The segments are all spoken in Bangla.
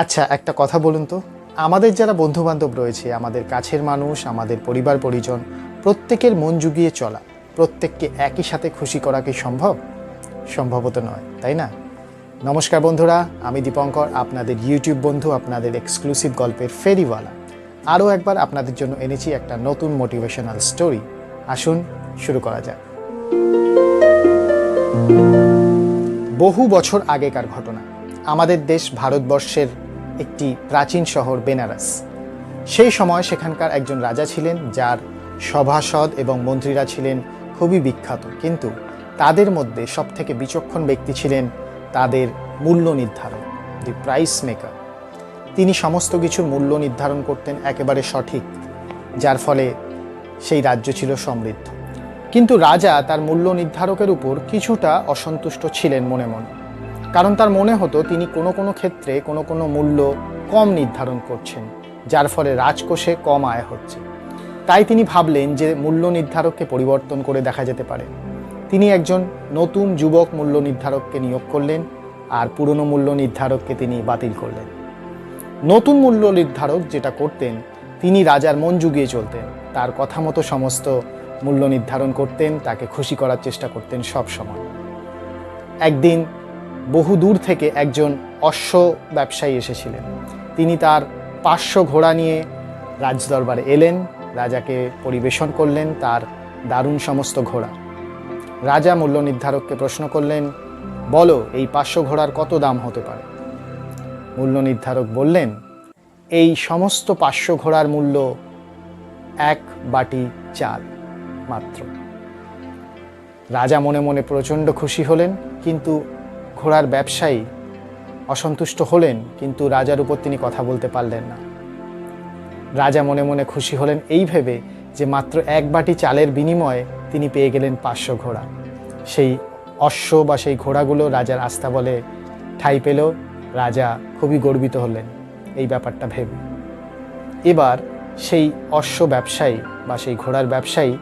আচ্ছা, একটা কথা বলুন তো, আমাদের যারা বন্ধুবান্ধব রয়েছে, আমাদের কাছের মানুষ, আমাদের পরিবার পরিজন, প্রত্যেকের মন জুগিয়ে চলা, প্রত্যেককে একই সাথে খুশি করা কি সম্ভব? সম্ভবত নয়, তাই না? নমস্কার বন্ধুরা, আমি দীপঙ্কর, আপনাদের ইউটিউব বন্ধু, আপনাদের এক্সক্লুসিভ গল্পের ফেরিওয়ালা। আরও একবার আপনাদের জন্য এনেছি একটা নতুন মোটিভেশনাল স্টোরি। আসুন শুরু করা যাক। বহু বছর আগেকার ঘটনা। আমাদের দেশ ভারতবর্ষের একটি প্রাচীন শহর বেনারস। সেই সময় সেখানকার একজন রাজা ছিলেন, যার সভাসদ এবং মন্ত্রীরা ছিলেন খুবই বিখ্যাত। কিন্তু তাদের মধ্যে সবথেকে বিচক্ষণ ব্যক্তি ছিলেন তাদের মূল্য নির্ধারক, দি প্রাইস মেকার। তিনি সমস্ত কিছুর মূল্য নির্ধারণ করতেন একেবারে সঠিক, যার ফলে সেই রাজ্য ছিল সমৃদ্ধ। কিন্তু রাজা তার মূল্য নির্ধারকের উপর কিছুটা অসন্তুষ্ট ছিলেন মনে মনে। কারণ তার মনে হতো তিনি কোনো কোনো ক্ষেত্রে কোনো মূল্য কম নির্ধারণ করছেন, যার ফলে রাজকোষে কম আয় হচ্ছে। তাই তিনি ভাবলেন যে মূল্য নির্ধারককে পরিবর্তন করে দেখা যেতে পারে। তিনি একজন নতুন যুবক মূল্য নির্ধারককে নিয়োগ করলেন, আর পুরনো মূল্য নির্ধারককে তিনি বাতিল করলেন। নতুন মূল্য নির্ধারক যেটা করতেন, তিনি রাজার মন জুগিয়ে চলতেন, তার কথা মতো সমস্ত মূল্য নির্ধারণ করতেন, তাকে খুশি করার চেষ্টা করতেন সব সময়। একদিন বহু দূর থেকে একজন অশ্ব ব্যবসায়ী এসেছিলেন। তিনি তার 500 ঘোড়া নিয়ে রাজদরবারে এলেন, রাজাকে পরিবেশন করলেন তার দারুণ সমস্ত ঘোড়া। রাজা মূল্য নির্ধারককে প্রশ্ন করলেন, বলো এই 500 ঘোড়ার কত দাম হতে পারে? মূল্য নির্ধারক বললেন, এই সমস্ত 500 ঘোড়ার মূল্য 1 বাটি চাল মাত্র। রাজা মনে মনে প্রচণ্ড খুশি হলেন, কিন্তু ঘোড়ার ব্যবসায়ী অসন্তুষ্ট হলেন, কিন্তু রাজার উপর তিনি কথা বলতে পারলেন না। রাজা মনে মনে খুশি হলেন এই ভেবে যে মাত্র 1 বাটি চালের বিনিময়ে তিনি পেয়ে গেলেন 500 ঘোড়া। সেই অশ্ব বা সেই ঘোড়াগুলো রাজার আস্তাবলে ঠাঁই পেল। রাজা খুবই গর্বিত হলেন এই ব্যাপারটা ভেবে। এবার সেই অশ্ব ব্যবসায়ী বা সেই ঘোড়ার ব্যবসায়ী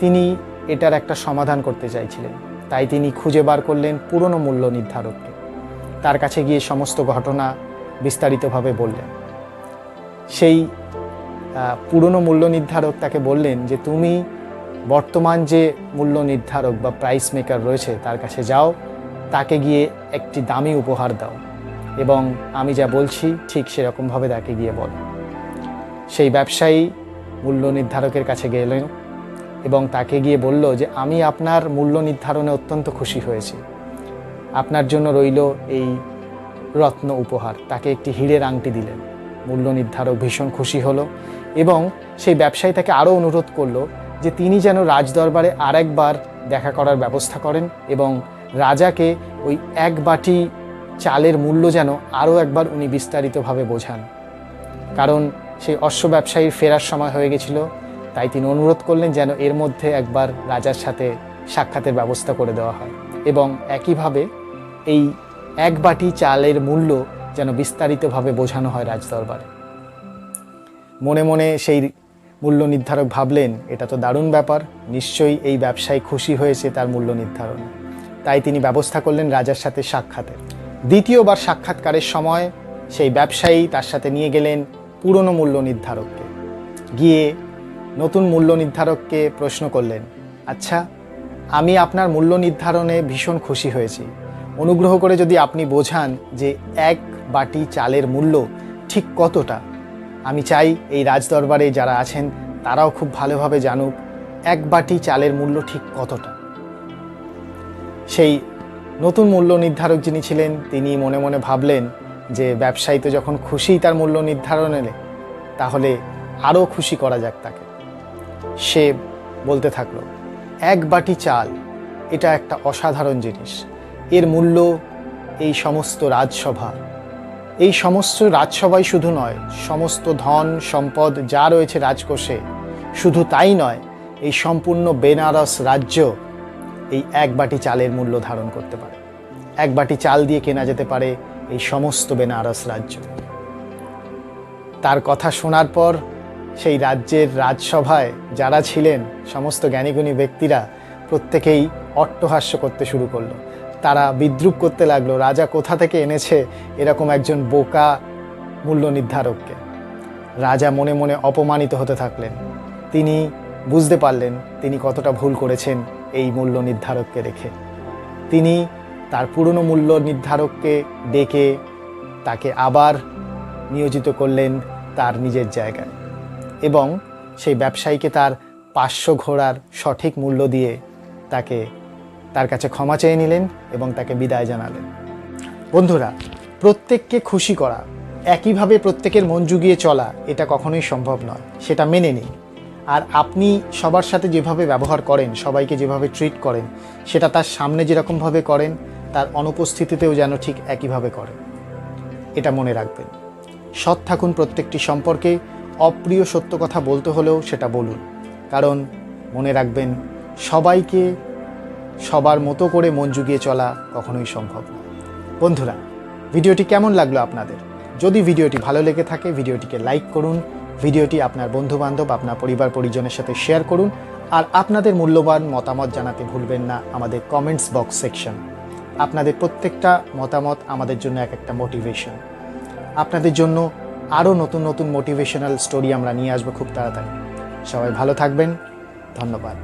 তিনি এটার একটা সমাধান করতে চাইছিলেন। তাই তিনি খুঁজে বার করলেন পুরনো মূল্য নির্ধারককে। তার কাছে গিয়ে সমস্ত ঘটনা বিস্তারিতভাবে বললেন। সেই পুরনো মূল্য নির্ধারক তাকে বললেন যে তুমি বর্তমান যে মূল্য নির্ধারক বা প্রাইস মেকার রয়েছে তার কাছে যাও, তাকে গিয়ে একটি দামি উপহার দাও এবং আমি যা বলছি ঠিক সেরকমভাবে তাকে গিয়ে বল। সেই ব্যবসায়ী মূল্য নির্ধারকের কাছে গেলেন এবং তাকে গিয়ে বলল যে আমি আপনার মূল্য নির্ধারণে অত্যন্ত খুশি হয়েছি, আপনার জন্য রইল এই রত্ন উপহার। তাকে একটি হীরের আংটি দিলেন। মূল্য নির্ধারক ভীষণ খুশি হলো এবং সেই ব্যবসায়ী তাকে আরও অনুরোধ করলো যে তিনি যেন রাজদরবারে আরেকবার দেখা করার ব্যবস্থা করেন এবং রাজাকে ওই 1 বাটি চালের মূল্য যেন আরও একবার উনি বিস্তারিতভাবে বোঝান। কারণ সেই অশ্ব ব্যবসায়ীর ফেরার সময় হয়ে গেছিল, তাই তিনি অনুরোধ করলেন যেন এর মধ্যে একবার রাজার সাথে সাক্ষাতের ব্যবস্থা করে দেওয়া হয় এবং একইভাবে এই 1 বাটি চালের মূল্য যেন বিস্তারিতভাবে বোঝানো হয় রাজদরবারে। মনে মনে সেই মূল্য নির্ধারক ভাবলেন, এটা তো দারুণ ব্যাপার, নিশ্চয়ই এই ব্যবসায়ী খুশি হয়েছে তার মূল্য নির্ধারণে। তাই তিনি ব্যবস্থা করলেন রাজার সাথে সাক্ষাতের। দ্বিতীয়বার সাক্ষাৎকারের সময় সেই ব্যবসায়ী তার সাথে নিয়ে গেলেন পুরনো মূল্য নির্ধারককে। গিয়ে নতুন মূল্য নির্ধারককে প্রশ্ন করলেন, আচ্ছা আমি আপনার মূল্য নির্ধারণে ভীষণ খুশি হয়েছি, অনুগ্রহ করে যদি আপনি বোঝান যে 1 বাটি চালের মূল্য ঠিক কতটা। আমি চাই এই রাজদরবারে যারা আছেন তারাও খুব ভালোভাবে জানুক 1 বাটি চালের মূল্য ঠিক কতটা। সেই নতুন মূল্য নির্ধারক যিনি ছিলেন তিনি মনে মনে ভাবলেন যে ব্যবসায়ী তো যখন খুশি তার মূল্য নির্ধারণে, তাহলে আরও খুশি করা যাক তাকে। সে বলতে থাকলো, 1 বাটি চাল এটা একটা অসাধারণ জিনিস, এর মূল্য এই সমস্ত রাজসভাই শুধু নয়, সমস্ত ধন সম্পদ যা রয়েছে রাজকোষে, শুধু তাই নয়, এই সম্পূর্ণ বেনারস রাজ্য এই 1 বাটি চালের মূল্য ধারণ করতে পারে। 1 বাটি চাল দিয়ে কেনা যেতে পারে এই সমস্ত বেনারস রাজ্য। তার কথা শোনার পর সেই রাজ্যের রাজসভায় যারা ছিলেন সমস্ত জ্ঞানীগুণী ব্যক্তিরা প্রত্যেকেই অট্টহাস্য করতে শুরু করলো। তারা বিদ্রূপ করতে লাগলো, রাজা কোথা থেকে এনেছে এরকম একজন বোকা মূল্য নির্ধারককে। রাজা মনে মনে অপমানিত হতে থাকলেন। তিনি বুঝতে পারলেন তিনি কতটা ভুল করেছেন এই মূল্য নির্ধারককে রেখে। তিনি তার পুরনো মূল্য নির্ধারককে ডেকে তাকে আবার নিয়োজিত করলেন তার নিজের জায়গায় এবং সেই ব্যবসায়ীকে তার 500 ঘোড়ার সঠিক মূল্য দিয়ে তার কাছে ক্ষমা চেয়ে নিলেন এবং তাকে বিদায় জানালেন। বন্ধুরা, প্রত্যেককে খুশি করা, একইভাবে প্রত্যেকের মন জুগিয়ে চলা এটা কখনোই সম্ভব নয়, সেটা মেনে নিন। আর আপনি সবার সাথে যেভাবে ব্যবহার করেন, সবাইকে যেভাবে ট্রিট করেন, সেটা তার সামনে যেরকমভাবে করেন তার অনুপস্থিতিতেও যেন ঠিক একইভাবে করেন, এটা মনে রাখবেন। সৎ থাকুন প্রত্যেকটি সম্পর্কে। অপ্রিয় সত্য কথা বলতে হলেও সেটা বলুন, কারণ মনে রাখবেন সবাইকে সবার মতো করে মন জুগিয়ে চলা কখনোই সম্ভব না। বন্ধুরা, ভিডিওটি কেমন লাগলো আপনাদের? যদি ভিডিওটি ভালো লেগে থাকে ভিডিওটিকে লাইক করুন, ভিডিওটি আপনার বন্ধুবান্ধব, আপনার পরিবার পরিজনের সাথে শেয়ার করুন, আর আপনাদের মূল্যবান মতামত জানাতে ভুলবেন না আমাদের কমেন্টস বক্স সেকশন। আপনাদের প্রত্যেকটা মতামত আমাদের জন্য এক একটা মোটিভেশন। আপনাদের জন্য আরও নতুন নতুন মোটিভেশনাল স্টোরি আমরা নিয়ে আসবো খুব তাড়াতাড়ি। সবাই ভালো থাকবেন, ধন্যবাদ।